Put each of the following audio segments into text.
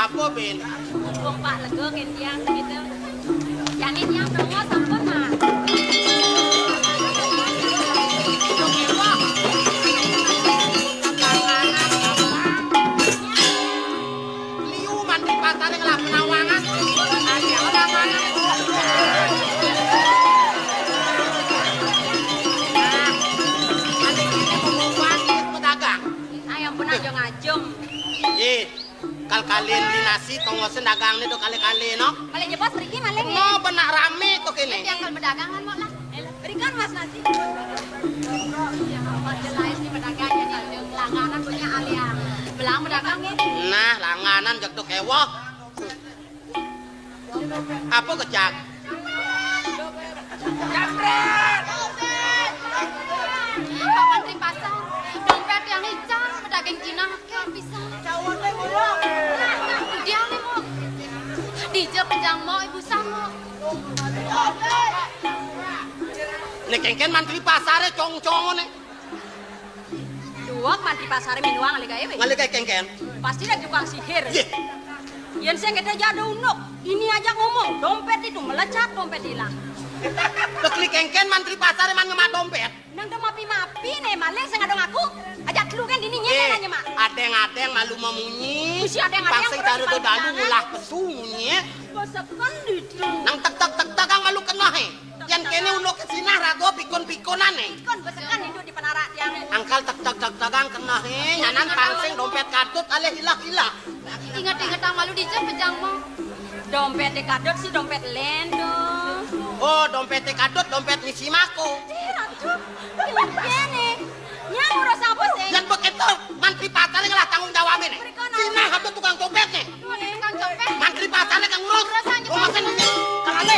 Apa Ben? Wong Pak lega kan tiang gitu. Jane tiang dongo sampun Mas. Liu mandi pasare ngelah penawangan. Ada orang mana? Ayo ngajung. Kal kalian di nasi tongosen dagang nih tuh kali-kali no. Malih jebos mriki malih. No benak rame tuh kene. Yang kal berdagangan mok lah. Berikan Mas nasi. Ya apa jelas ini pedagangnya nih langganan punya aliang. Belang pedagangnya. Nah, langanan jak tuh kewok. Apa kecak? Jambret. Pak Menteri Pasar, dompet yang hijau, pedagang Cina ke pisang. Cawane mulu. Dia nih mo. Dijel pejang mo ibu samo. Nek kengken Menteri Pasare cong-cong nih. Dua Menteri Pasar minuang ngali gawe. Ngali kayak kengken. Pasti ada tukang sihir. Ye. Yang saya kita jadi unuk. Ini aja ngomong, dompet itu melecat, dompet hilang. Tekli kengken Menteri Pasare man nyemak dompet. Nang do mapi-mapi nih, maling saya ngadong aku. Ajak lu kan dini nyenyen aja mak. Adeng-adeng malu memunyi. Si adeng-adeng Pangsing taruh do dalu ngulah pesunyi. Bosakan di Nang tek-tek kang malu kena he. Yang kene ulo kesina rago pikon-pikonan he. Kon bosakan hidup di penarak tiang. Angkal tek-tek kang kena he. Nyanan pangsing dompet kadut aleh hilah-hilah. Ingat-ingat ang malu dijam pejang mo. Dompet dekadot si dompet lendo. Oh, dompet kadut, dompet ngisi mako. Ratu, ini. Yang urus apa sih? Yang begitu, Menteri Pasar ngelah tanggung jawab ini. Cina ada tukang copet nih. Tukang copet. Menteri Pasar yang ngurus. Urusan ini. Kerane.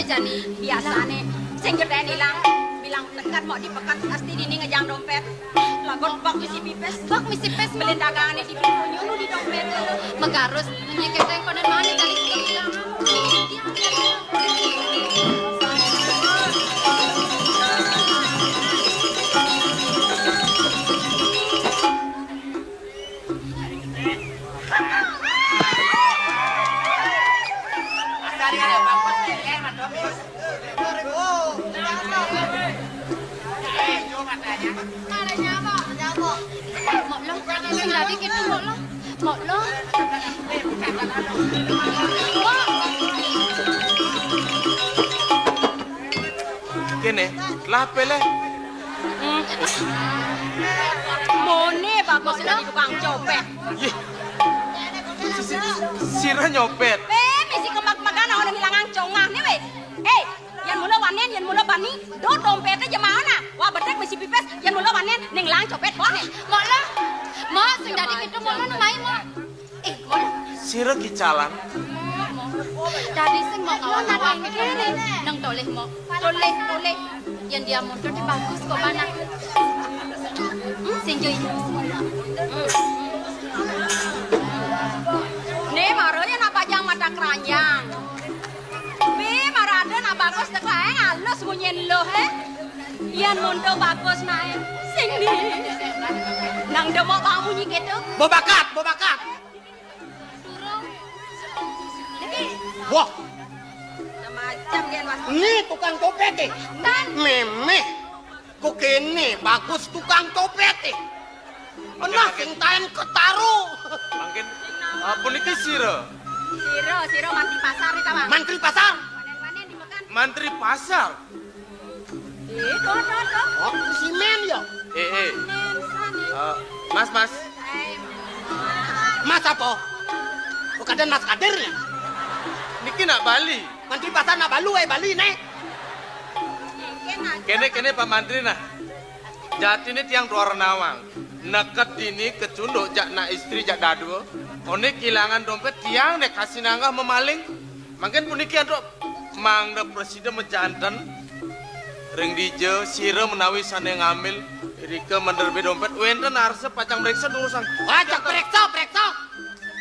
Jani biasa nih sing gedhen ilang bilang tekan mau dipekat pasti dini ngejang dompet lagon bak misi pipes beli dagangan di punya lu di dompet megarus nyeketeng konen mana dari ilang Jadi gitu mau lo. Kene, lah pele. Mone bagus dari tukang copet. Ye. Sira nyopet. Mesti kemak-makan orang bilang congah nih weh. Hei, yang mula wanen, yang mula bani, do dompetnya jemana? Wah bedek mesti pipes, yang mula wanen, neng lang copet bone. Mau lo. Mo, sing dari gitu mo mai mo. Mo. Sira kicalan. Dari sing mo kawan nang kene nang toleh mo. Toleh. Yang dia motor di bagus kok mana. Sing joy. Nih maronya nak pajang mata keranjang. Bi marada nak bagus teko ae halus munyen lo he. Yan mondo bagus nae. Sing di. Nang demo kamu nyi gitu. Bobakat. Turun. Lagi. Wah, Macam gen mas. ini tukang copet eh. Kan. Memeh. Kok kene bagus tukang copet eh. Nah, sing taen ketaru. Mungkin puniki sira. Siro Menteri Pasar itu bang. Menteri Pasar. Wanen dimakan. Menteri Pasar. Do. Oh, simen ya. Mas. Mas apa? Bukan Mas Kadirnya. Niki nak Bali. Menteri Pasar nak Bali nih. Kene Pak Mantri nah. Jati ini tiang luar nawang. Neket ini kecunduk jak nak istri jak dadu. One kehilangan dompet tiang nek kasih nanggah memaling. Makin puniki andro mangda presiden menjantan. Ring dije sira menawi sane ngambil Rika menderbe dompet wenten arse pacang periksa dulu sang. Wajak periksa.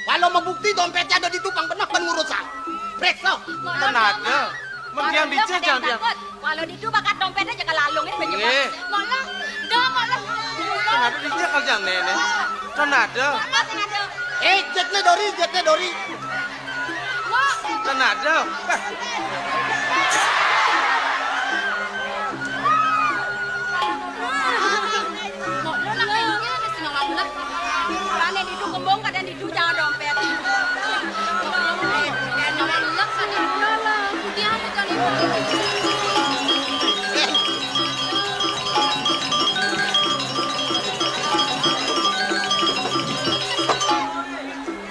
Walau bukti dompetnya ada di tupang benar pengurusan. Prekso. Tenaga. Mendiang dijak jangan diam. Walau itu bakat dompetnya jaga lalung ini penyebab. Eh. Mola, mola. Tenaga dijak kalau jangan nene. Tenaga. Mola sing ada. Jetnya Dori. Tenaga. Mola lah kayaknya ada senang amat. Karena di itu kembung kadang di itu jangan dompet. Nolak sana lah. Dia ada kali.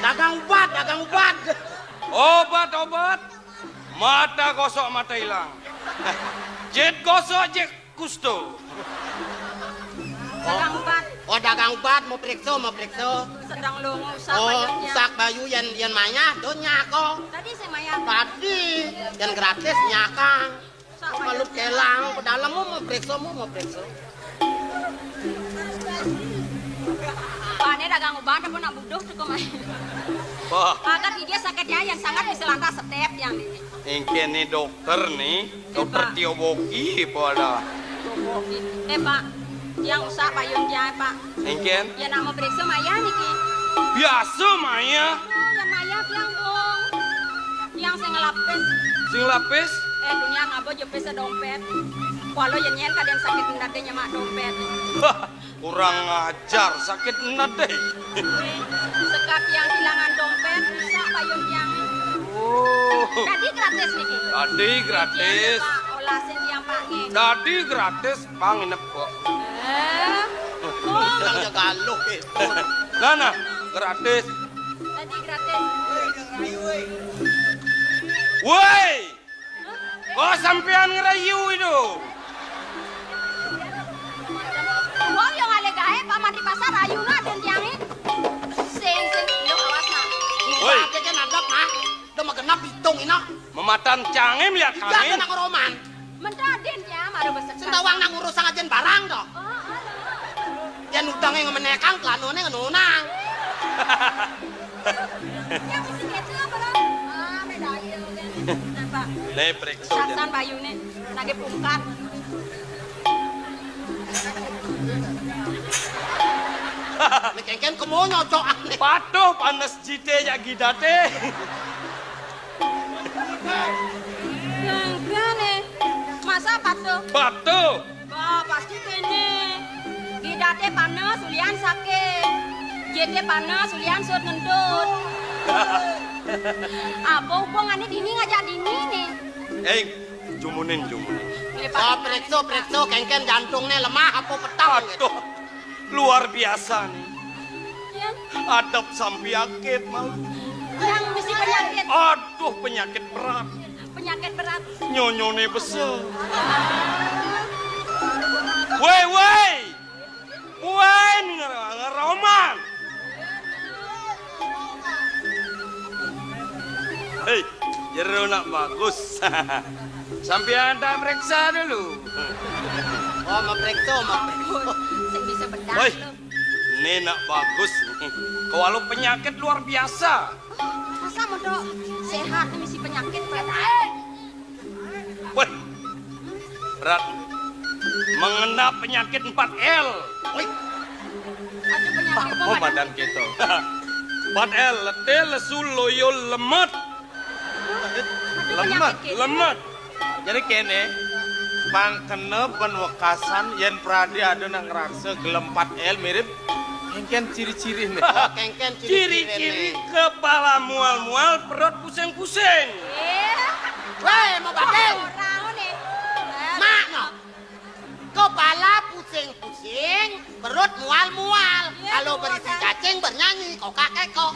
Dagang ubat. Obat. Mata gosok mata hilang. Jet gosok jet kusto. Dagang ubat. Oh dagang ubat mau periksa. Sedang lungu usak Oh bayarnya. usak bayu yang maya donya kok. Tadi saya maya. Tadi yang gratis nyakang. Usak Kalau kelang pedalam mau periksa. Pak ini dagang ubat apa nak buduh tuh kemana? Bah, Agar dia sakitnya yang sangat bisa lantas step yang ini. ingin nih dokter nih. Dokter Pak. Tio Boki pada. Pak, yang usak payung dia Pak. Ingin. Ya nak mau periksa maya nih ki. Biasa Maya. Oh yang maya yang bong. Yang saya ngelapis. Sing lapis. Dunia ngabo jepes dompet. Walau yang nyen kadang sakit nadenya mak dompet. Kurang ajar sakit nade. Sekat yang kehilangan dompet, usak payung yang. Oh. Tadi gratis nih ki. Tadi gratis. Pak, olasin yang Pak nih. Tadi gratis bang inep kok. Yang jaga lo itu. Nah, gratis. Tadi gratis. Woi, kok sampean ngerayu itu? Wah, yang ale gae Pak Mandi Pasar ayuna dan tiangi. Sing, yo awas nak. Woi. Ibaratnya kan ada mah. Udah mah genap hitung ini. Mematan cangem lihat Jangan kami. nak roman. Mendaden ya, maru besekat. Sentawang nak ngurus ajen barang dong. Yang utangnya ngemenekang klanone ngenunang. Yang mesti gitu apa lah? Medaya kan. Nah, Pak. Nih periksa dia. Sasan bayune lagi pungkat. Kengken kemo nyocok aneh. Patuh panas jite ya gidate. Gane. Masa patuh? Patuh. Wah, pasti kene. Gidate panas, ulian sakit. Jete panas, ulian sut ngendut. Apa hubungannya dini ngajak dini nih? Jumunin. Oh, periksa, kengken jantungnya lemah apa petang gitu. Aduh, luar biasa nih. Ya, Adab sampiakit malu. yang mesti penyakit. Aduh, penyakit berat. Penyakit berat. Nyonyone besar. Woi, ngeroman. Hei, jero nak bagus. Sampean tak periksa dulu. Oh, mau periksa. Saya bisa bedak Woi, loh. ini nak bagus nih. Kalau penyakit luar biasa. Masa mau dok sehat mesti penyakit berat. Woi, berat. Mengena penyakit 4L. Wih, Ada penyakit Oh, badan kita. 4L, letih, lesu, loyo, lemet. Lemet. Jadi kene pangkene penwekasan yen pradi ada nang ngerasa gelem 4L mirip kengken ciri-ciri nih. oh, kengken Ciri-ciri kepala mual-mual, perut pusing-pusing. Weh, mau badeng. Orang nih. Mak, no. Kepala pusing-pusing, perut mual-mual. Kalau berisi cacing bernyanyi, kok kakek kok.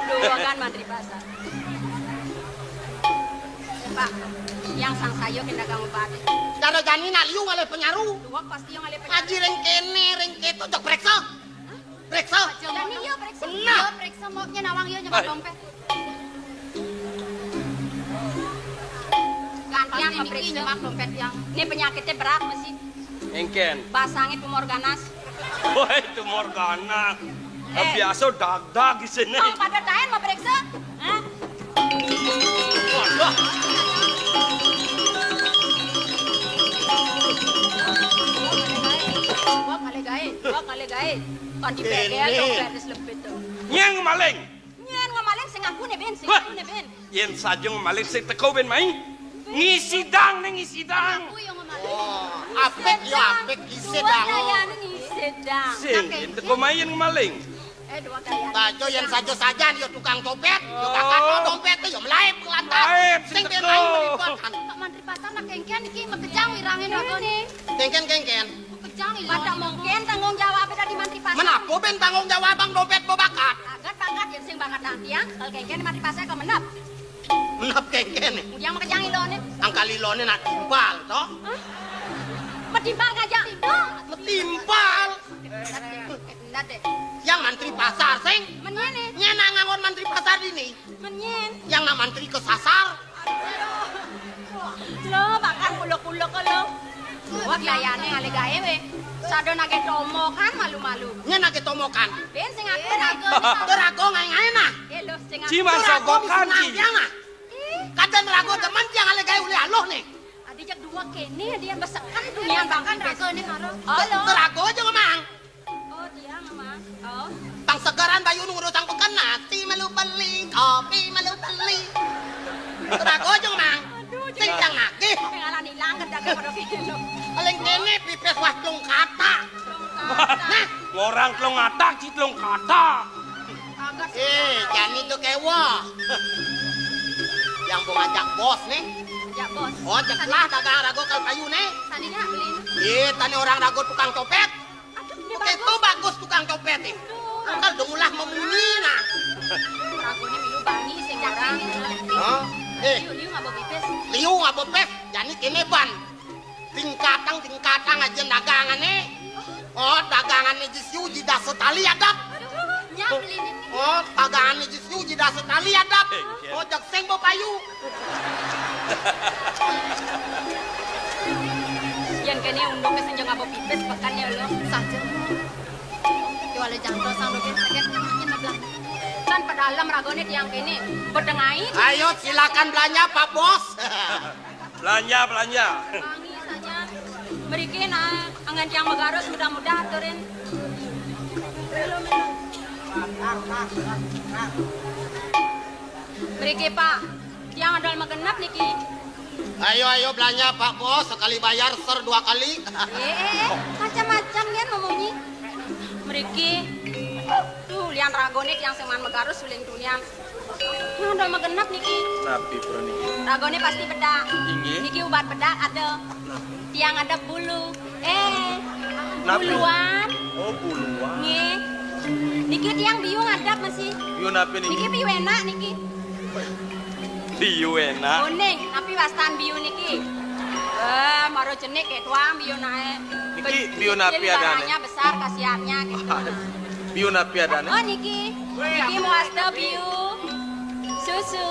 Dua kan mantri pasar. Pak, yang sang sayo kena kamu bati. Cara jani nak liu ngale penyaru. Dua pasti yang ale Ngaji reng kene, jok periksa. Periksa. Jani yo periksa. Benar. Yo periksa moknya nawang yo nyebat dompet. Gantian periksa nyemak dompet yang. Ini penyakitnya berat masih. Engken. Basangit tumor ganas. Woi, tumor ganas. Biasa dag-dag di sini. Mau pada daen mau periksa? Hah? Waduh. Wah kali gae. Kon dipegel dompet lebih tuh. Nyang maling. Nyen ngamaling sing aku ne ben, sing aku ne ben. Yen saja maling sing teko ben mai. Ngisi dang ning ngisi dang. Aku yang ngamaling. Oh, apik yo apik isi dang. Dua dayane ni sedang. Sing yen teko mai yen maling. Dua dayane. Bajo yang saja-saja yo tukang dompet, yo kakak dompet yo melaip ke lantai. Melaip, Sing sing main teko. melibatkan. Kak mantri pasar nak kengken iki mekejang wirange ragone. Kengken. Kejang iki. Pada mungkin tanggung jawab dari mantri pasar. Menapa ben tanggung jawab bang dompet bakat? Agat bakat yang sing bakat nantiang, kalau kengken mantri pasar kau menap. Menap kengken. Yang mekejang ilone. Angka lilone nak timpal toh? Metimbal gajah. Metimpal. Nade. Yang mantri pasar sing Menyene. nyena ngangon mantri pasar ini. Menyen. Yang nak mantri kesasar. Lo bahkan kuluk-kuluk lo. Wah gayane ale gawe we. Sado nage tomo kan malu-malu. Nyena ketomokan. Ben sing aku rago. Terago ngai-ngai nah. Lo sing aku. Ciman sogokan ci. Kadang rago teman yang ale gawe uli aloh nih. Adi jak dua kene dia besekan dunia bahkan rago ini karo. Halo. Terago aja ngomong. Oh dia mama. Oh. Bang segaran bayu ngurusang pekan nasi malu beli, kopi malu beli. Terago aja ngomong. Sing jang nagih. Pengalan ilang kedaga pada video. Paling kene pipes waslung kata. Nah, Orang tlong atak ci tlong kata. jangan itu kewa. Yang mau ngajak bos nih. Ya bos. Oh, ceklah dagang rago kal kayu nih. Sandinya beli. Tani orang rago tukang copet. Aduh ini Itu bagus tukang copet nih. Angkal dungulah memunyi nah. rago ini milu bani sing jarang. Oh, Liu ngabo pipes. liu ngabo pes, jadi kene ban. Tingkatang aja dagangan nih. Oh, dagangan nih jisiu jidah setali adap. Nya beli ini. Oh, dagangan nih jisiu jidah setali adap. Oh, jak seng bo payu. Yan kene undang ke senjang ngabo pipes pekannya lo saja. Jual jangkau sang dogen sakit namanya nablang. Kan pedalam ragone tiang kene berdengai. Ayo silakan belanja Pak Bos. Belanja. Wangi saja. Berikin angan tiang megarus mudah-mudah aturin. Beriki Pak. Tiang adol magenap niki. Ayo belanja Pak Bos, sekali bayar ser 2 kali. Macam-macam kan ngomongnya. Meriki. Tuh lian ragone yang seman megarus suling tulian. Yang adol magenap niki. Napi perani. Ragone pasti bedak. Inggih. Niki ubat bedak ada. Tiang ada bulu. Napi? Buluan. Oh, buluan. Nggih. Niki tiang biung adap masih. Yo napi Niki niki. biu enak niki. Biu enak. Kuning, tapi wastan biu niki. Maro jenik kayak tuang biu nae. Niki biu napi adane? Barangnya besar kasihannya gitu. Biu napi adane. Oh niki. Niki mau asta biu. Susu.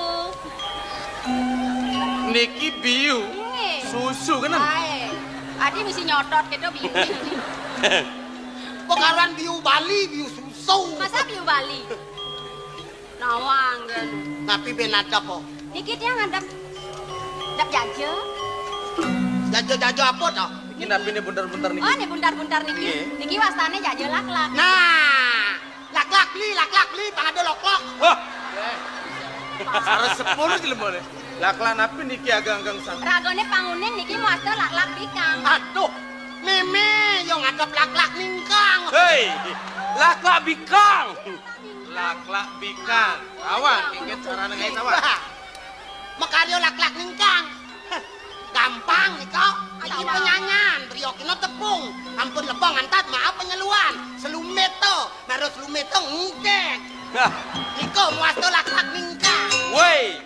Niki biu. Nggih. Susu kan? Ae. Adi mesti nyotot gitu biu. Pekaruan biu Bali, biu susu. Masa biu Bali? Nawang kan. Tapi benada po. Niki dia ngadap. Dap jaja. Jajo-jajo apa toh? Niki napi ini buntar-buntar niki. Oh, ini buntar-buntar niki. Nggih. Niki wastane jaja lak-lak. Nah, lak-lak li, pangado lok-lok. Wah. Harus 10 jelema ne. Lakla napi niki agak-agak sang. Ragone panguning niki wasta lak-lak bikang. Aduh, meme yang ngadep lak-lak ningkang. Hei, lakla bikang. Lakla bikang. Awan, ingin cara nengai tawa. Makaryo lak-lak ningkang. Gampang nih kau. Iki penyanyan, triokino tepung. Ampun lebong antat, maaf penyeluan. Selumeto, naruh selumeto ngudek. Niko muasto lak-lak ningkang. Woi,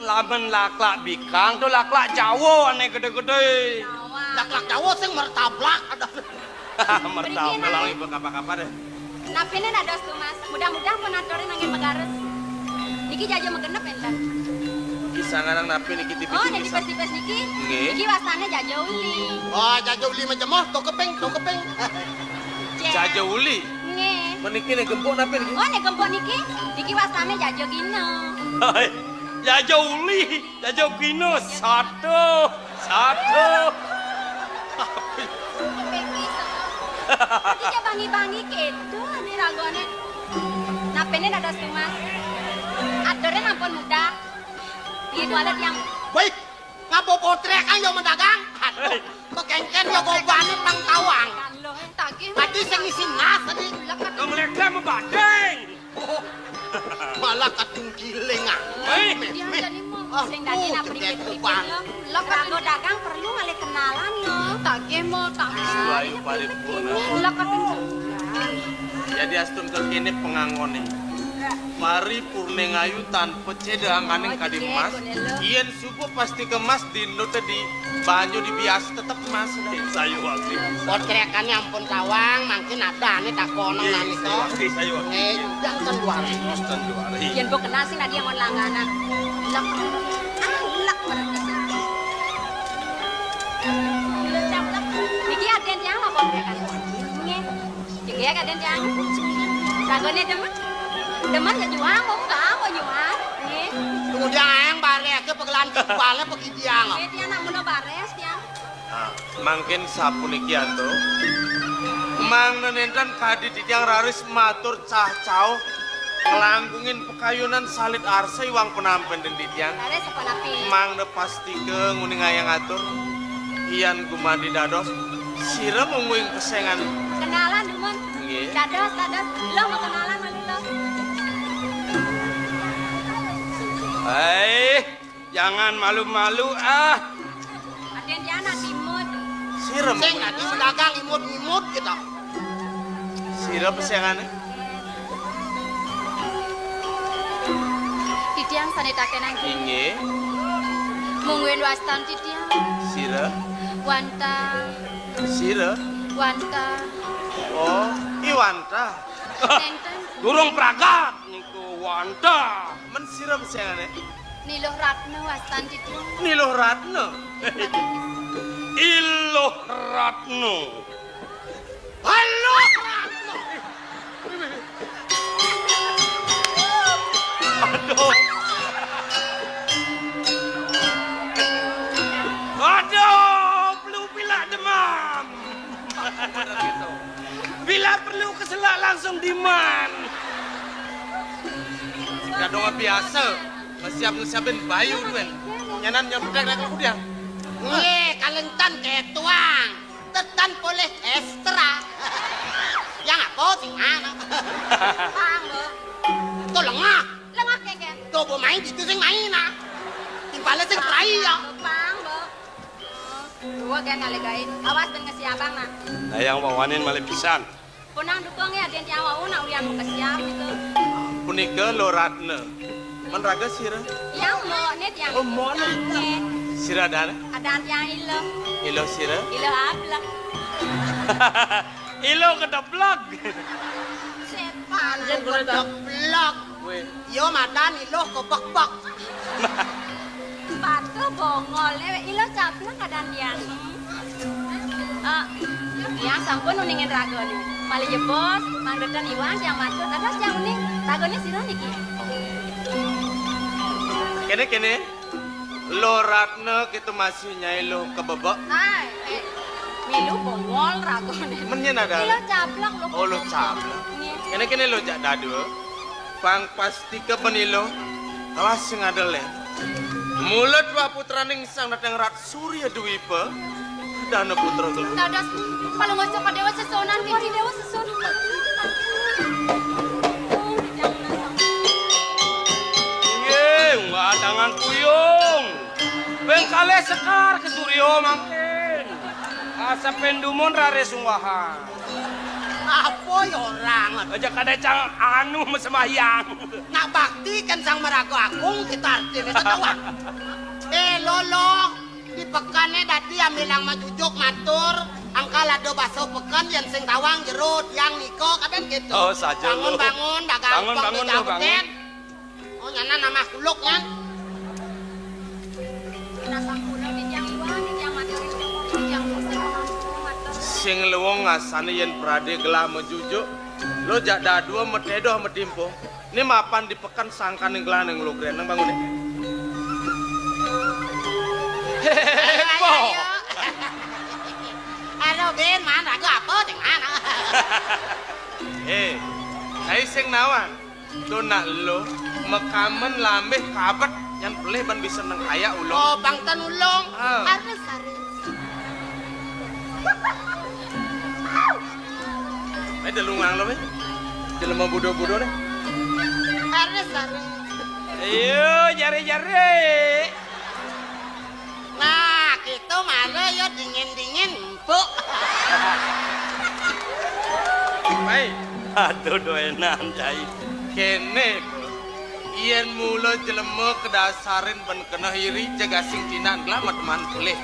lamen lakla bikang tuh lakla Jawa aneh gede-gede. Nawang. Lak-lak Jawa sing mertablak. Mertawa Kalau ibu kapal-kapal deh. Napine ada tuh mas. Mudah-mudahan penatorin angin megares. Niki jaja megenep entar. Kisangan napi niki tipis. Oh, nih tipes-tipes niki. Nggih. Niki wastane jaja uli. Oh, jajo uli majemoh, to keping. Jaja uli. Nggih. Meniki nih gembok napa niki? Oh, nek gembok niki wasane jajo gino. Hai, jajo uli, jajo kino satu. Peki Tadi dia bangi-bangi gitu, ini ragone. Napene ada mas. Adornya nampun muda. Iya toilet yang Baik, ngapa potrek kan yang mendagang? Aduh, kekengken yang gobane pang tawang. kan lo tagih. Tadi sing isi nas tadi. Mereka membadeng. Malah katung giling ah. Dia jadi mau sing dadi na pribit-pribit lo rago dagang perlu ngale kenalan lo. Tagih mau Bayu paripurna. Lo kating Jadi astun kekini pengangone. Paripurne ngayu tanpa cedanganing kadimas. Ien suku pasti kemas dino tadi banyu dibias tetep mas. Sayu wakti. Potrekannya ampun tawang, mungkin ada nih takono nani to. Wakti sayu wakti. Jangan luar. Dan luar. yen bo kenal sing dia ngon langganan. Lek lek mereka. Niki aden yang apa mereka? Nggih. Iki ya aden yang. Ragone demen ya juang kok enggak mau juang. Nggih. Kemudian yang bare ke pegelan kepala pergi diang. Nggih dia nak muno bares dia. Mangkin sapuniki ato. Mang nenentan kadi yang raris matur cah-cau ngelanggungin pekayunan salit arsa iwang penampen den ditiang. Bares apa napi? Mang ne pasti ke nguning ayang atur. Ian gumadi dados sira menguing kesengan. Kenalan demen. Nggih. Dados. Lo mau kenalan malu lo. Jangan malu-malu ah. Aden dia nak timut. Sira Sing nanti pedagang imut-imut gitu. Sira pesengan. Titiang sanetake nang Inge. mungguin wastan titiang. Sira. Wanta. Oh, Iwanta. Nenten Durung pragat niku wanta. Men sira pesengan. Niluh Ratna wastan titiang. Niluh Ratna. Iluh Ratno. Halo. Aduh, perlu bila demam. Bila perlu keselak langsung diman. Kadang biasa. Siapin bayu duen. Nyanan nyodek nek kudiang. Nih, kalentan ketuang. Tetan boleh ekstra. Yang apa sih? Pang lo. Tuh lengah. Lengah keke. Tuh bo main gitu sing main ah. Timpalnya sing perai ya. Pang lo. Dua kan ngalegain. Awas dan ngesiabang nak. Nah yang wawanin malah pisan. Punang dukung ya aden yang wau nak urian mau kesiap itu. Punika lo Ratna. Men raga sira. Yang mau net yang. Oh, mau net. Net. Sira dana. Ada yang ilo. Ilo sira. Ilo ablak. Ilo kedeplak. Sepan. Jen kudu blok. Weh. Yo madan iloh ko bak-bak. Patu bongol. Ilo caplak ada yang. Yang sampun uningin ragone. Mali jebos, mangdetan Iwan yang matur. Ada yang uning. Ragone sira niki. Kene. Lo Ratna kita masih nyai lo kebebek. Hai, milu bongol ragone. Menyen ada. Ilo caplak lo. Oh lo caplak. Kene lo jak dadu. Pang pasti ke penilo. Awas sing adele. Mulut dua putra ning sang datang Rat Surya Dwipa. Dana putra gelu. Dadas, kalau ngocok ke dewa sesonan, di dewa sesonan. Nggak tangan puyung. Bengkale sekar ke Suryo mangkin. Asa pendumun rare sunggahan. Apa ya orang? Aja kada cang anu sembahyang. Nak bakti kan sang merago akung kita artinya setawan. Lolo, di pekannya dadi ambil yang majujuk matur. Angkal ada baso pekan yang sing tawang jerut yang niko kapan gitu. Oh, saja lo. Bangun dagang. Bangun lo bangun. Oh nyana nama kuluk nyan. Nasa kuno di yang Iwan, di yang matur, di yang Sing luwung ngasane yen prade gelah mejujuk Lo jak dadua metedo medimpo. Ini mapan dipekan sangkan yang gelaneng lo keren nang bangun. Hehehe. Aduh Ben, mana ragu apa dengan? Saya sing nawang. Lo nak lo mekamen lambeh kabet yang pelih ban bisa nang kaya ulong. Oh, bang tanulong. Ah. Ares. Ay, dalungang lo, eh. Dalam mau budo-budo deh. Ares. Ayo, jari-jari. Nah, gitu mana ya dingin-dingin empuk. Baik. Aduh, doenan jahit. Kene ko. Iyan mula jelema kedasarin ban kena hiri jaga sing tinan glamat man pelih.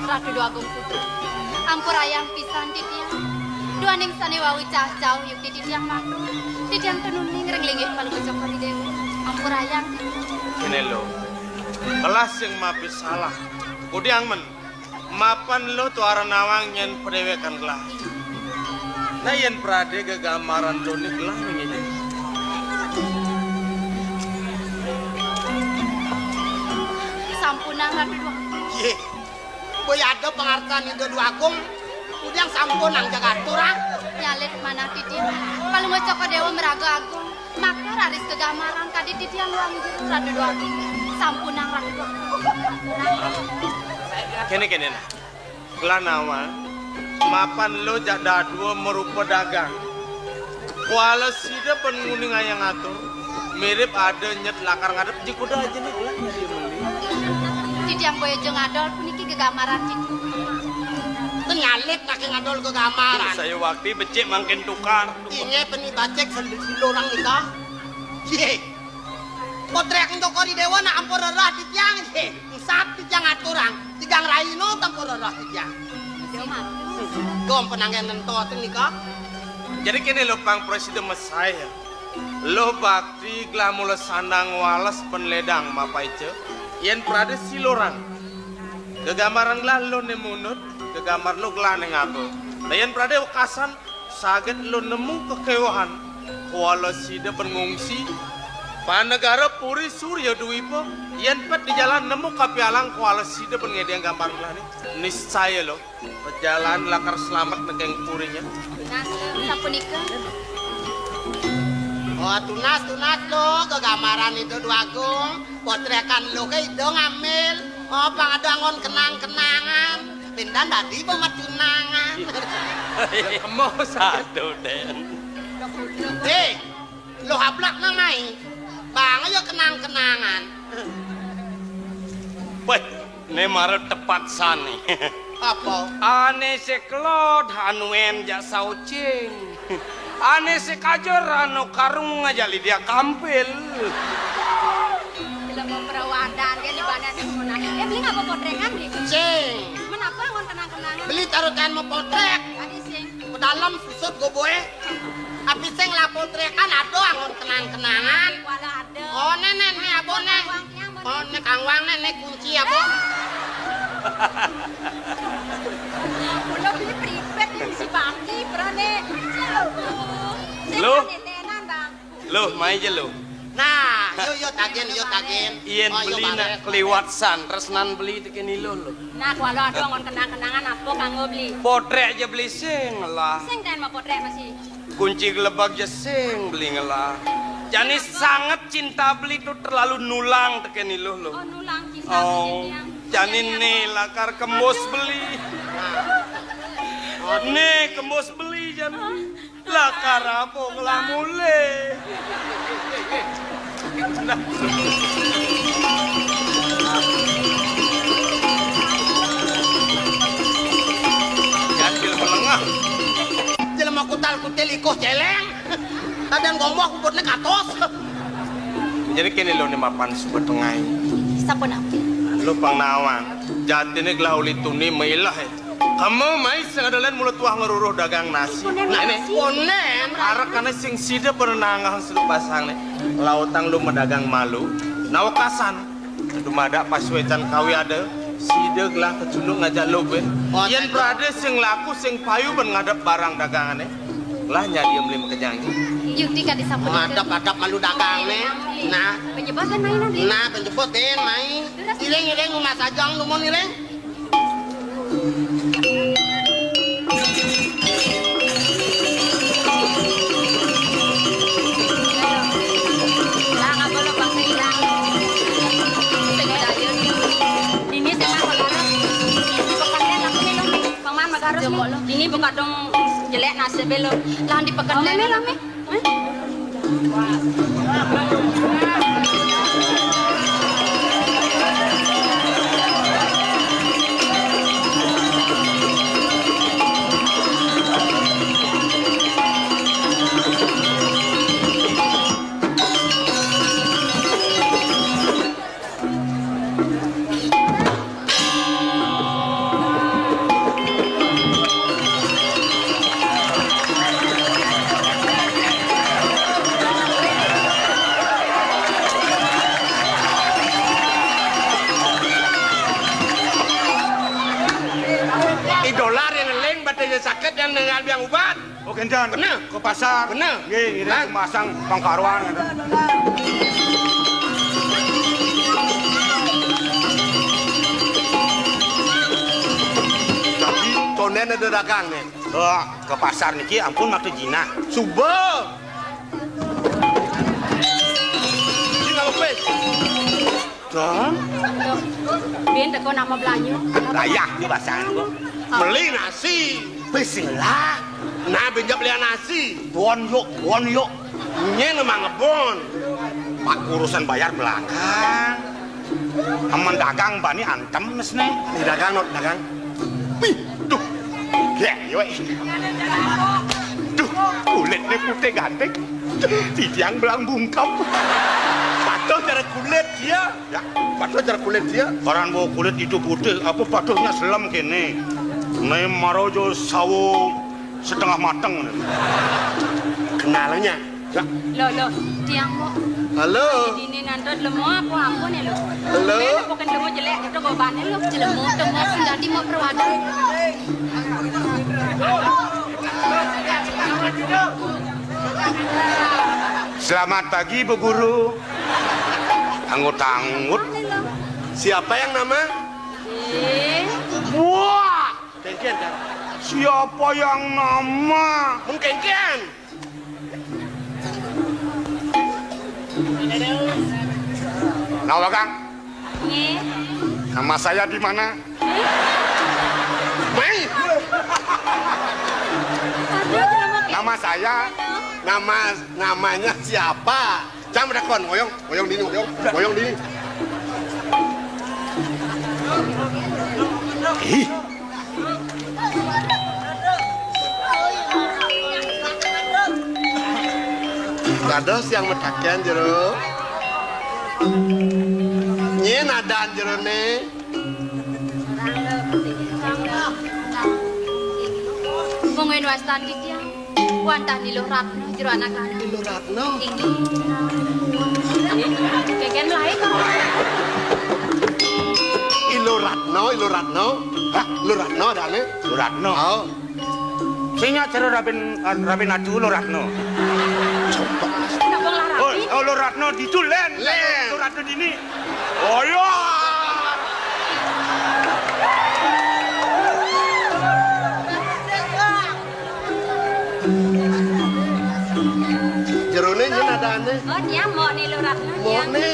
Ratu dua agung putra. Ampur ayang pisan titiang. Dua ning sane wawi cah-cah yuk titiang mantu. Titiang tenuning renglingih paling kecokori dewa. Ampur ayang. Kene lo. Kelas yang mapis salah. Kudiang men. Mapan lo tuara nawang nyen pedewekan gelah. Nah yen prade gegamaran lo ni gelah ini. Sampunang ratu dua. Ye. Boy ada pengertian itu dua agung. Udah sampun nang jaga turang. Nyalit mana titiang. Paling ngecok dewa meraga agung. Maka raris kegamaran kadi titiang wangi jeruk ratu dua agung. Sampunang ratu dua. Kene nah. Gelah nawang. Mapan lo jak dadua merupa dagang. Kuala sida penguning ayang atur. Mirip ada nyet lakar ngadep jikuda aja nih gelah dia beli. Titiang boyo jeung adol puniki gegamaran ciku. Tenyalit kaki ngadol ke gamaran. Saya waktu becik makin tukar. Ini penibacek sendiri orang nikah. Ye. Potrek untuk kori dewa nak ampur rarah di tiang ye. Sat di tiang aturang. Tigang raino tampur rarah di tiang. Gom penangan nento nikah. Jadi kini lo pang presiden Mesaya. Lo bakti gelah mula sandang walas penledang mapaice. Yen prade silorang. Kegamaran gelah lo nemunut. Kegamar lo gelah neng aku. Yen prade wakasan. Saget lo nemu kekewahan. Kuala sida pengungsi. Panegara puri surya duwipo. Yen pet di jalan nemu kapialang kuala sida pengediang gambar gelah ni. Niscaya lo. Perjalanan lakar selamat negeng purinya. Nah, sapunika. Oh tunas lo kegamaran itu dua agung. Potrekan lo ke itu ngambil. Oh pangadangon kenang-kenangan. Pindah tadi pemat tunangan. Mau Aduh, Den. Hei, lo hablak nang mai. Bang ayo kenang-kenangan. Weh, ini marah tepat sani. Apa? Ane seklod hanuen jak saucing. Ane sekajor anu karung ngajali dia kampil. Bila mau perawadan dia di mana semuanya. Beli ngapa potrengan beli? Cing. Menapa ngon kenang-kenangan? Beli taruhkan mau potrek. Tadi sing. Ke dalam susut gue boy. Tapi sing lah potrekan ada angon kenang-kenangan. Wala ada. Oh nenek nih abone. Oh nek kangwang nenek kunci abo. Udah beli pripet si Bakti berane. Loh? Tenan bang. Loh, mai aja lo. Nah, yo tagen. Ien Oh, yo beli barek. nak keliwat san, resnan beli tekan ilo lo. Nah, kalau ada ngon kenang-kenangan apa kanggo beli? Potrek aja beli sing lah. Sing dan mau potret masih. Kunci gelebak aja sing beli ngelah. Jani sangat cinta beli tuh terlalu nulang tekan ilo lo. Oh nulang kisah Oh, jani nih lakar kembos beli. Nih kembos beli jani. Lakar apa ngelah mulai. Jadil melengah. Jelema kutal-kutil ikoh celeng. Kadang gombok kubutnya katos. Jadi kini lo ni mapan subat tengai. Sampun apa? Lo pang nawang. Jatine gelah uli tuni meilah. Kamu mai sing adalah mulut tuah ngeruruh dagang nasi. Nah ini Konen. arek kana sing sida berenang seluk basang nih. Lautang lu medagang malu. Nawakasan. Dumada pas wecan kawi ada. Sida gelah kecunduk ngajak lu ben. Yen berada sing laku sing payu ben ngadep barang dagangan nih. Lah nyadi beli kenyang. Yuk di kadi sampun. Adap malu dagang nih. Nah, Penjebotan mainan di. nah penjebotin mai. Iring rumah sajong lumon iring. Lah ngapa lo bang hilang. Ini sama pagaras. Pekannya aku minum nih. Paman magaros nih. Ini buka dong jelek nasi belum. Lah di pekan lame. Sakit yang dengan biang ubat. Oh kencan. Bener. Ke pasar. Bener. Nggih, ngirim masang pangkaruan. Tapi tonen ada dagang nih. Oh, ke pasar niki ampun maksud jina. Subuh. Ini kalau pes. Dong. Biar teko nama belanyu. Layak di pasangan kok. Beli nasi. Bismillah. Nah benjak beli nasi. Won yuk. Nye memang ngebon. Pak urusan bayar belakang. Aman dagang bani antem nes nih. Di dagang not dagang. Wih, tuh. Ya, yuk. Tuh, kulitnya putih ganteng. Tiang belang bungkam. Patuh cara kulit dia. Ya, Patuh cara kulit dia. orang bawa kulit itu putih, apa patuhnya selam kene. Nih marojo sawo setengah mateng. Kenalnya. Ya, Lo, tiang mo. Halo. Ini nanti lemo apa nih lo? Halo. Ini bukan lemo jelek, itu gobannya lo. Lemo sudah di mau perwadan. selamat pagi Bu Guru. Anggut-anggut. Siapa yang nama? Wah, Kengkian kan? siapa yang nama? Mungkin Kengkian. Nama Kang, Nih. nama saya di mana? Mai. Nama saya Namanya siapa? Jangan berdakon, ngoyong dini. Ih, Dados yang metakian jero. Nyen adaan jero ne. Mungkin wastan di tiang. Wantah di lorak jero anak-anak. Ilo Ratno. Kegen lain kok. Ilo Ratno. Hah, Ilo Ratno adane? Luratno. Oh, Sinya cara Rabin Adu Luratno. coba. Nabong larapi. Oh, Luratno ditulen. Len. Luratno dini. Oh ya. Jero ne nyen adane. Oh, dia mau nih lorak. Mau ne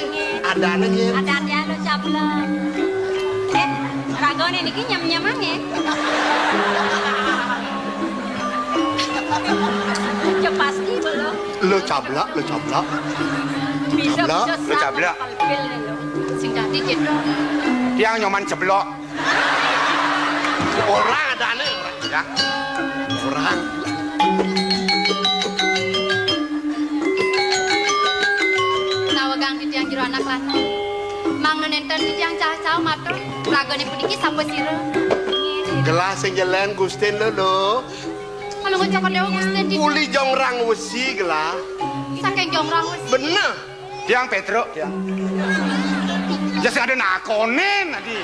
adane nyen. Ada dia lo cabla. Ragone niki nyam-nyamang ya. Ya pasti belum. Lo cabla. Bisa Cabla, bisa lo cabla. palpil nih lo. Sing dadi cedro. Tiang nyoman ceblok. Orang adane. Ya. Orang. Nawagang di tiang jero anak lanang. Mang nenten di tiang cah-cah matur. Ragone puniki sampe sira. Gelas sing jalan Gusten lo. Kalau ngucapkan Dewa Gusten di Uli jongrang wesi gelah. saking jongrang wis. Bener. Tiang Petro, tiang. Jasa ada nakonen tadi.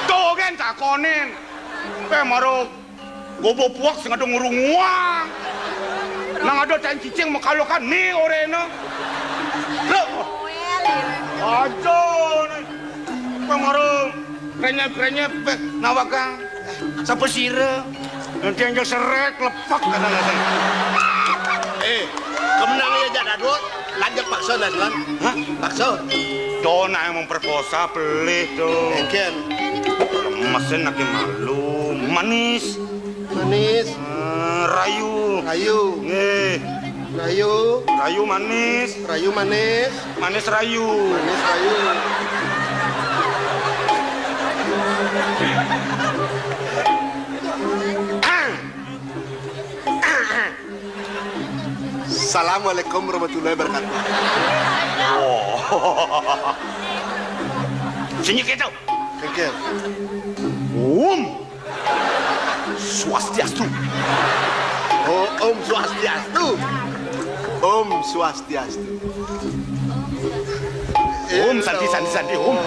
Tuh kan nakonen. Maro gobo puak sing ada ngurunguang. Nang ada tan cicing makalokan ni oreno. Lo. Ajo. Maro krenyep nawaka. Sapa sira? Nanti anjak seret lepak kana nasi. Kemenang ya jadadut. Lanjut paksa Naslan. Hah? Paksa. Dona yang memperkosa pelih tuh. Engken. Mesin lagi malu, manis, Manis. rayu, Rayu. Rayu. rayu manis, Rayu manis. manis rayu. Manis rayu. Assalamualaikum warahmatullahi wabarakatuh. Sini kita. Engken. Swastiastu. Oh, Om Swastiastu. Om Swastiastu. Om santi, Om.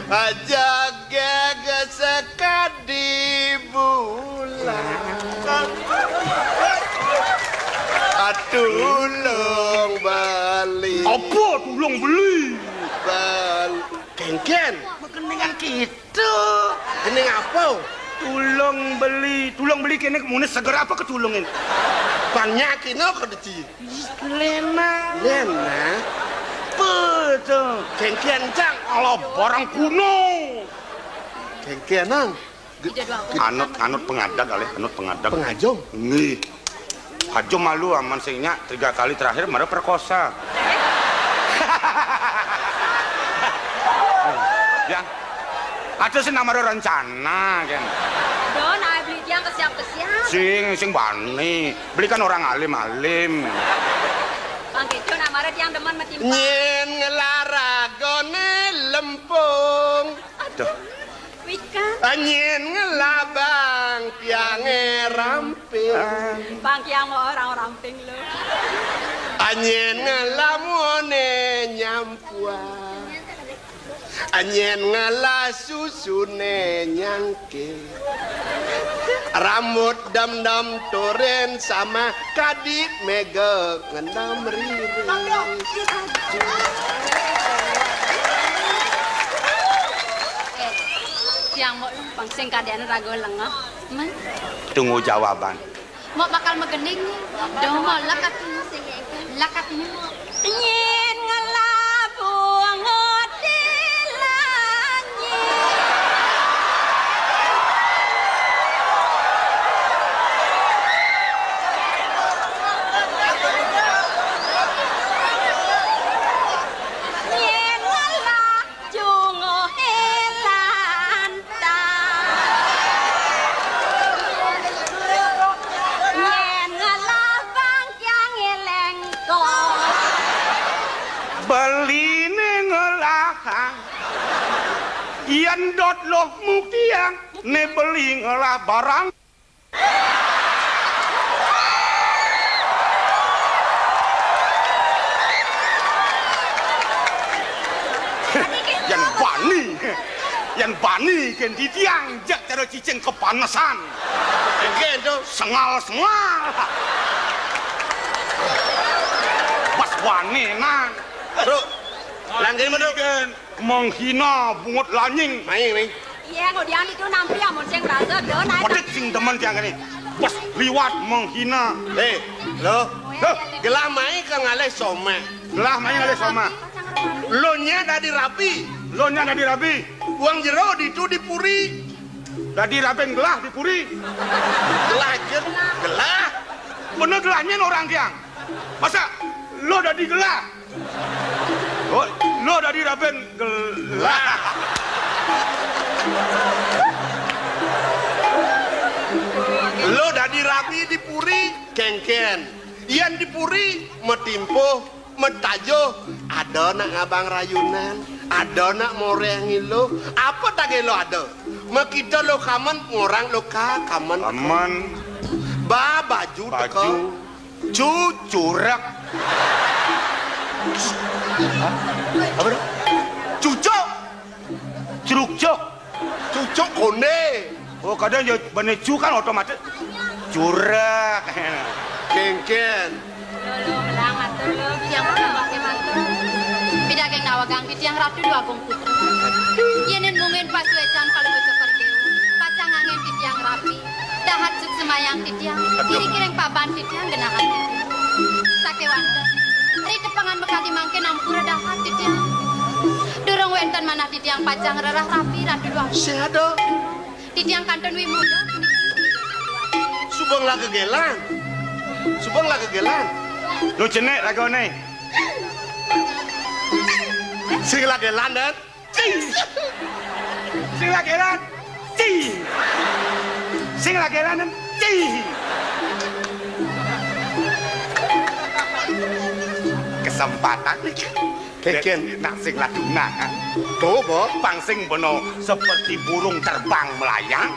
Ratno jaga sekadi bulan. Tulung beli. Apa tulung beli? Ken. Keningan kita. Ini apa? Tulung beli kene kemudian segera apa ketulungin? Banyak kino kedeci. Lena. Betul. Ken cang. Allah barang kuno. Kenan. Anut pengadak kali, anut pengadak. Pengajong. Nih. Hajo malu aman singnya 3 kali terakhir mara perkosa. Ya. Ada sih nama rencana kan. Don, ay beli tiang kesiap. Sing bani. Belikan orang alim. Bang Keco nak marah tiang deman mati. Nyen ngelaragone lempung. Aduh. Wikan. Nyen ngelabang tiange ramping. Bang Kiang mau orang ramping lo. Nyen ngelamone nyampuan. Nyen ngelasusune nyangke. Rambut dam-dam toren sama kadit mega ngendam riris. Tiang mau bang sing kadean rago lengah. Man. Tunggu jawaban. Mau bakal megening nih. Dong mau lakat lakatnya. Nyen ngelabung ngodilannya. Nyen ngelajung helanta. Nyen ngelabang yang elengko. Beline ngelahang. Ian dot loh muktiang. Ne beli ngelah barang. Yang bani kan di tiang jak cara cicing kepanasan. Engken tuh. Sengal. Pas wani nan. Bro. Langgain mana? Kan menghina bungut lanying. Main. Iya, ngodian itu nampi amun sing rasa don ay. Pedit sing teman tiang ini. Pas liwat menghina. Lo. Gelah main ke ngalih some. Gelah main oleh sama. Lo nya dari rapi. Lo nya ada di rabi. Buang jero itu dipuri. Dadi raben gelah dipuri. Gelah jen. Gelah. Bener gelahnya orang tiang. Masa lo dadi gelah? Oh, lo dadi raben gelah. Lo dari rapi dipuri kengken. Ian dipuri metimpo metajo ada nak abang rayunan Ada nak morengi lo. Apa tak lo ada? Makita lo kaman orang lo kaman. Kaman. Ba baju teko. Cucurak. Apa tu? Cucuk. Curuk-cuk. Cucuk konde. Oh, kadang je benda cu kan otomatis. Curak. Kengken. Lo melang atur lo yang pakai matur. Bida geng nawagang di tiang ratu dua gong putra. Yenen mungkin pas wecan kalau bocor pergeu. Pacang angin di tiang rapi. Dahat suk semayang di tiang. Kiri-kiring papan di tiang genakan di tiang. Sake wanda. Ri tepangan bekati mangke nampura dahat di tiang. Durung wenten manah di tiang pacang rerah rapi ratu dua. Sing ada. Di tiang kanton wi muda. Subang lah kegelan. Subang lah kegelan. Lu cenek ragone. Sing lah kegelan dan. Sing lagi lan. Sing lagi lan dan. Kesempatan nih. Keken. Nak sing laduna. Tuh, Bo. Pangsing bono seperti burung terbang melayang.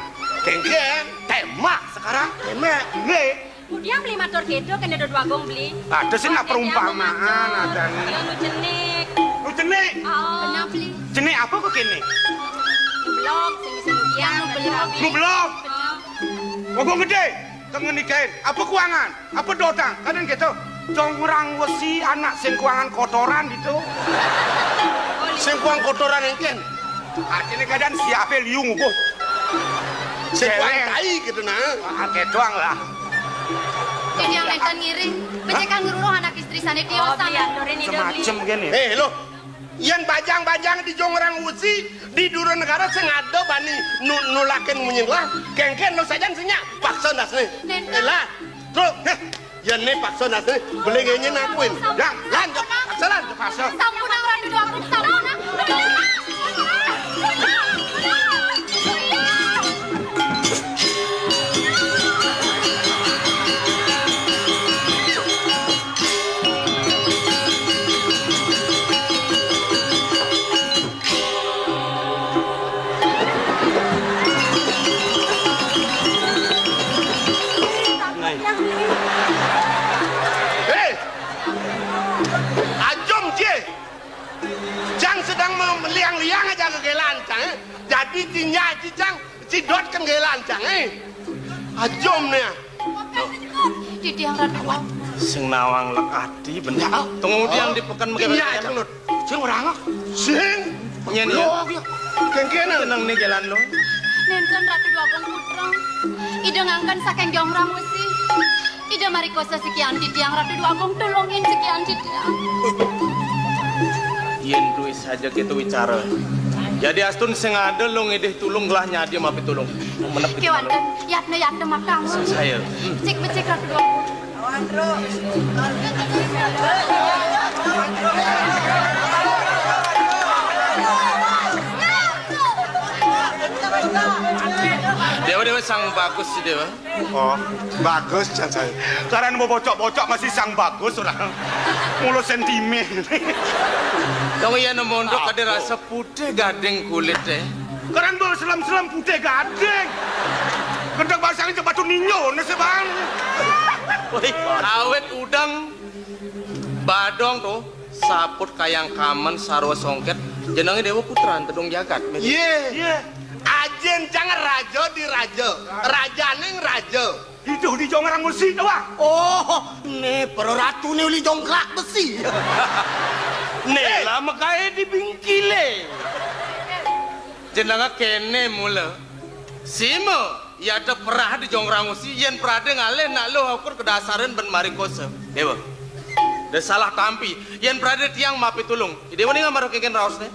Kengken. Tema sekarang. Tema. Nge. Kemudian beli motor kedo kena dua gong beli. Ada sih nak perumpamaan ada nih. Yang lu jenik. Lu cenek. Kena beli. Cenek apa kok kene? Lu blok, sing yang lu blok. Lu belum. Ngomong gede. Kangen nikahin. Apa kuangan? Apa dotang? Kadang gitu. Jongrang wesi anak sing kuangan kotoran gitu. Sing kuang kotoran engken. Artinya kadang siapa liung kok. Sing kuang Celeng. tai gitu nah. Kayak doang lah. Jadi yang enten ngiring. Becekan nguruh anak istri sana diosan. Semacam gini. Lo. Yan bajang-bajang di jongrang usi di dura negara sing ada bani nulaken munyenglah kengken lo sajan senya paksa nasne. Elah. Terus yan ne paksa nasne belengenya nakuin. Ya, lanjut. Salah paksa. Sampun ang ratu dua aku sampun. Liang-liang aja ke lancang, jadi cinya cicang, cidot kan ke lancang, ajom nih. Di tiang ratu dua. Sing nawang lekati bener. Tunggu diang di pekan Iya, cang nut. Sing orang sing. Nyen ya. Kengken Tenang nih jalan lo. Nenten ratu dua gong putra. Ida ngangkan saking jongrang musi. Ida marikosa sekian di tiang ratu dua gong tolongin sekian di tiang. Yen duit saja kita bicara. Jadi astun sing ada lo ngedeh tulung lah nyadi mapi tulung. Menep Ki wanten yatna makang. saya. Cik becek ratu dua gong. Dewa sang bagus sih Dewa. Oh, bagus can saya. Karena mau bocok-bocok masih sang bagus orang. Mulu sentimen. Dong iya mondok ada rasa putih gading kulit deh. Karena mau selam-selam putih gading. Gendang basang itu batu ninyo nasi bang. Woi, awet udang badong tuh saput kayang kamen sarwa songket jenenge Dewa Putra tedung jagat. Iya. Ajen jangan raja di raja, raja neng raja. Itu di jongrang besi tuh. Oh, ne para ratu ne uli jongklak besi. Nih lah makanya dibingkile. Jenanga kene mula. Simo, ya ada perah di jongrang usi, yen perah ngale nak lo akur kedasaran ben mari kose. Dewa. Dah salah tampi, yen perah tiang mapi tulung. Dewa ni ngamaro keken raos ne.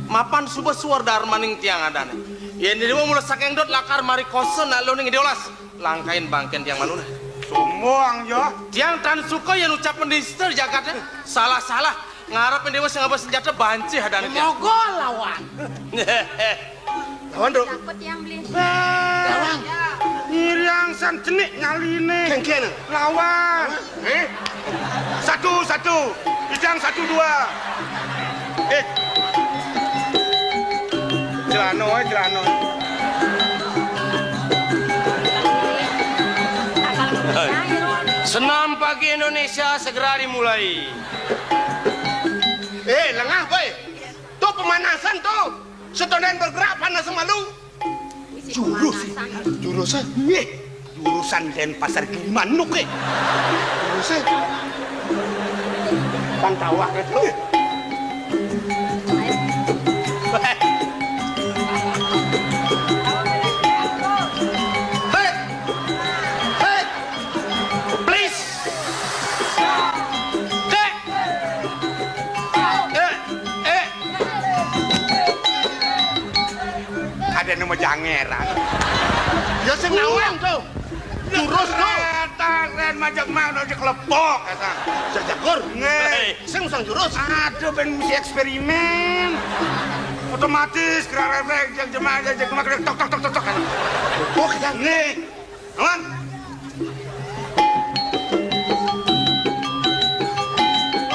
Mapan suba suar darmaning tiang ada ne. Yen dewa mula sakeng dot lakar mari kose nak lo ning deolas. Langkain bangken tiang malu ne. Sombong ya. Tiang tan suka yang ucap pendister jagatnya. Salah-salah. Ngarap dewa sing ngapa senjata banci hadane tiang. Mogol lawan. Lawan dong. Takut yang beli. Lawan. Iriang san cenik ngaline. Kengken. Lawan. Satu. Ijang 1, 2. Oh, celana. Senam pagi Indonesia segera dimulai. Lengah boy. Tuh pemanasan tuh. Setonen bergerak panas semalu. Jurusan. Jurusan Denpasar Gilimanuk Jurusan. Pantawak itu. Ada nama jangeran. Ya sing nawang tuh. Jurus tuh. Keren majak mau aja kelepok kata. Jajakur. Nge. Sing usang jurus. Aduh ben mesti eksperimen. Otomatis gerak refleks yang jemaah aja kemarin tok tok tok tok tok. Oh, kita Nih. Aman.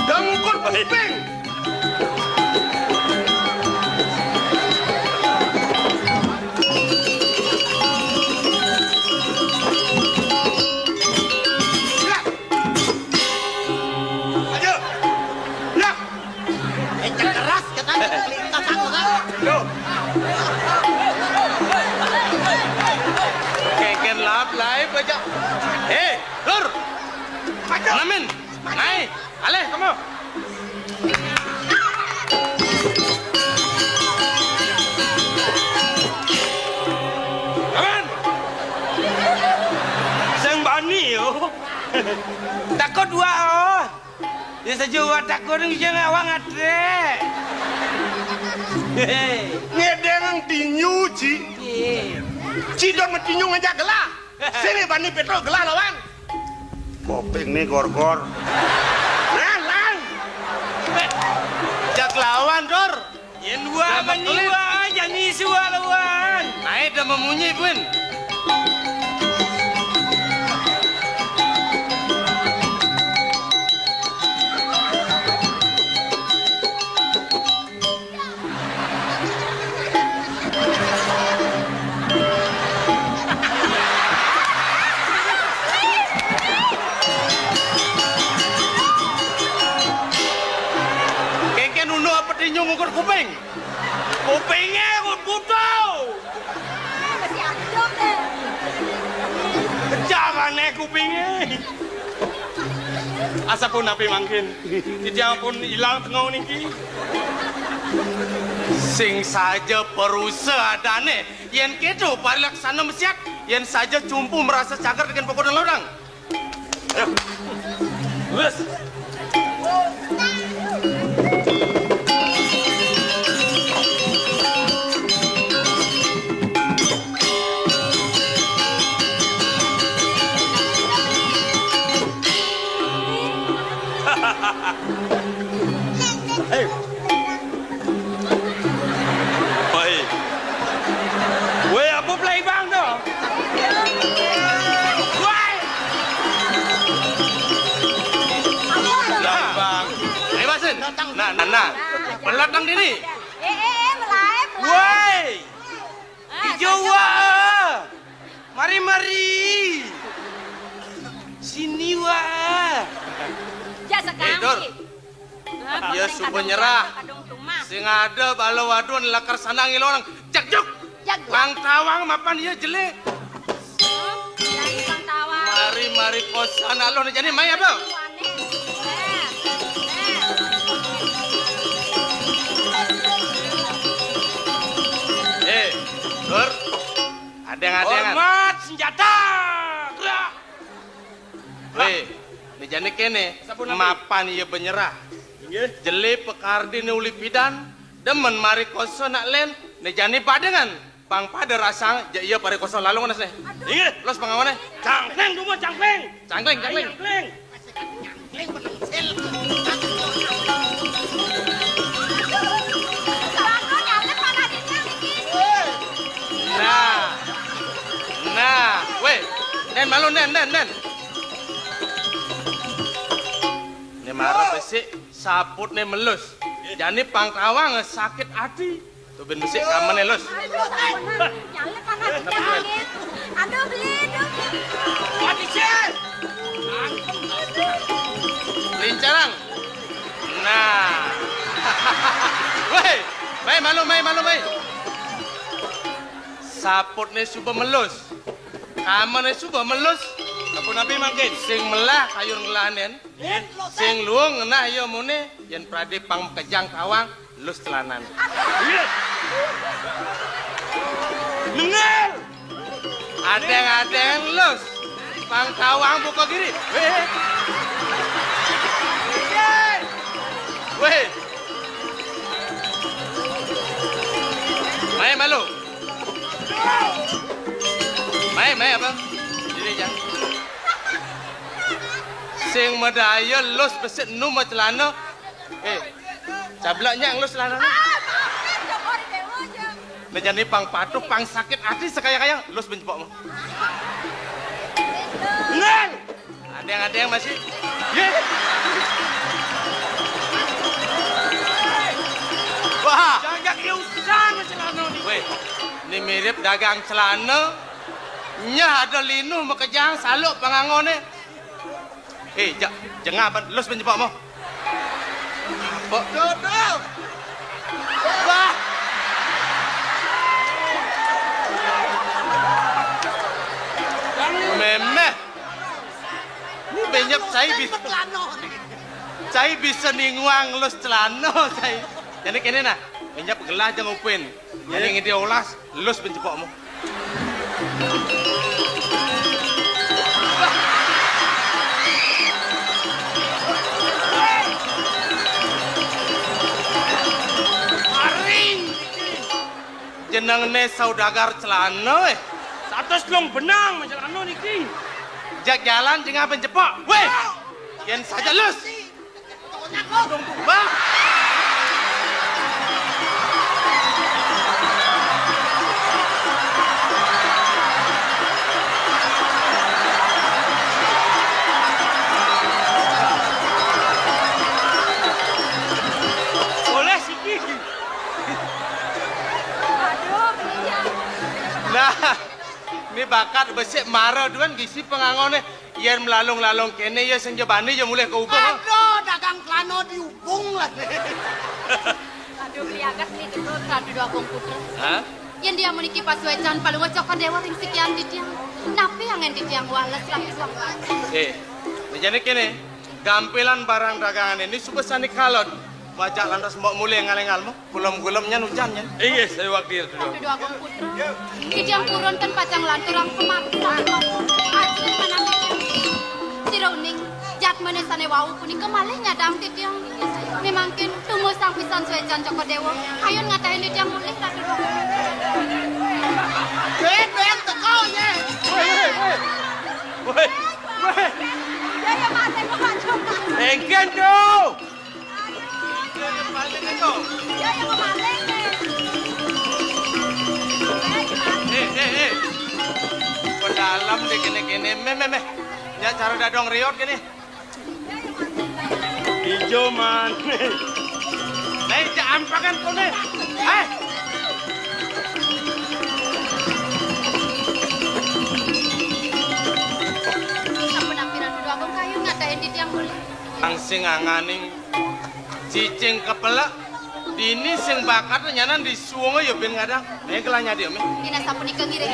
Dengkul kuping. Keras katanya lintas aku kan. Loh. Kengken lap lai baca. Lur. Namin. Naik. Aleh kamu. Aman. Sang bani yo. Takut dua oh. Dia sejuwa takut jangan awang ade. Ngedeng tinyu ci. Cidon metinyu ngajak gelah. Sini bani Petro gelah lawan. Kopeng nih gor-gor. Lang. Jak lawan Dor. Yang dua menyiwa aja nih suwa lawan. Naik dah memunyi pun. Tinyu ngukur kuping. Kupingnya kutau. Masih ada deh. Jangan kupingnya. Asa pun api mangkin. Tidak pun hilang tengah niki. Sing saja perusahaan adane. Yen kedo parilaksana mesiat. Yen saja cumpu merasa cagar dengan pokok dan lodang. Bus. Hey. Oi. Weh, apa play bang tu? Woi. Lah bang. Ayo basin. Nah. Belakang dini. Melai. Woi. Dijawa. Mari. Sini wah. Ya sekarang. Dor. Ya subuh nyerah. Sing ada balo wadon lakar sanangi orang. Jak. Bang tawang mapan dia jelek. Bang tawang. Mari kosan alon jadi mai apa? Dor. Adeng. Hormat senjata. Gerak. Weh, ni jane kene mapan ia benyerah. Jele pekardi ni uli pidan demen mari koso nak len ni jane padengan pang pada rasa ia pare koso lalu nganas nih. Ingat, Los pangawane? cangkleng tu mah cangkleng. Cangkleng. Cangkleng. Nah, weh, nen malu nen. Ni marah besi saput ni melus. Jani pang tawang sakit hati. Tuh ben musik kamen ya los. Nyalep panas angin. Aduh beli dong. Lincarang. Nah. Weh, malu. Saputne suba melus. Kamane suba melus. Apa nabi mangkin? Sing melah kayun ngelanen. Sing luang ngena yo mune yen prade pang kejang kawang lus telanan. Iya. Mengal. Adeng lus. Pang kawang buka kiri. Weh. Mai malu. Mai apa? Jadi jangan. Sing medaya los besit nu celana. Cablaknya los celana. Nejani pang patuh pang sakit hati sekaya-kaya los benjepokmu. Mengal. Ada yang masih. Wah, Jangan kiusan celana ni. weh, ini mirip dagang celana. Nya ada linu makejang saluk pangangone. Jangan apa los benjepokmu. Dodol. Wah. Memeh. Ini banyak saya bisa ninguang los celana saya. Jadi kene nah, banyak gelah jangan upin. Jadi ngidi olas los benjepokmu. Jeneng ne saudagar celana Satus long benang celana niki. Jak jalan jangan benjepok. Weh. Yen saja lus. Bang. Boleh siki. Nah, ini bakat besik marah duan gisi pengangone yen melalung-lalung kene ya senjebani ya mulai ke ubung. Aduh, dagang celana diubung lah. Aduh beliagat nih dulu tadi dua bong putra. Hah? Yang dia meniki pasuecan paling ngocokkan dewa ring sekian di tiang. Napi yang di tiang walas lagi suang. Jadi kene gampilan barang dagangan ini subesani kalon. Wajak lantas mbok mulai ngaleng-ngalmu, gulem-gulemnya nujannya. Iya, saya waktu itu. Tapi dua bong putra. Di tiang purun kan pacang lanturang kemaksa. Asyik mana si Rauning jat menesane wau puni kemalih nyadang di tiang. Memangkin tunggu sang pisan suecan coko dewa. Ayun ngatain di tiang mulih tak dulu. Ben tekonya. Woi. Ya ya mate mo macam. Engken tu. Ya ya mo mate. Dalam deh kene-kene, meh. Ya cara dadong riot kene. Hijau man. Nih, jangan pakan kone. Sampun ampiran dua bong kayu ngatain di tiang mulih. Ang sing anganing cicing kepelak dini sing bakat nyanan disuwunge ya ben ngadang. Nek kelanya dia me. Dina sampun ikeng ngiring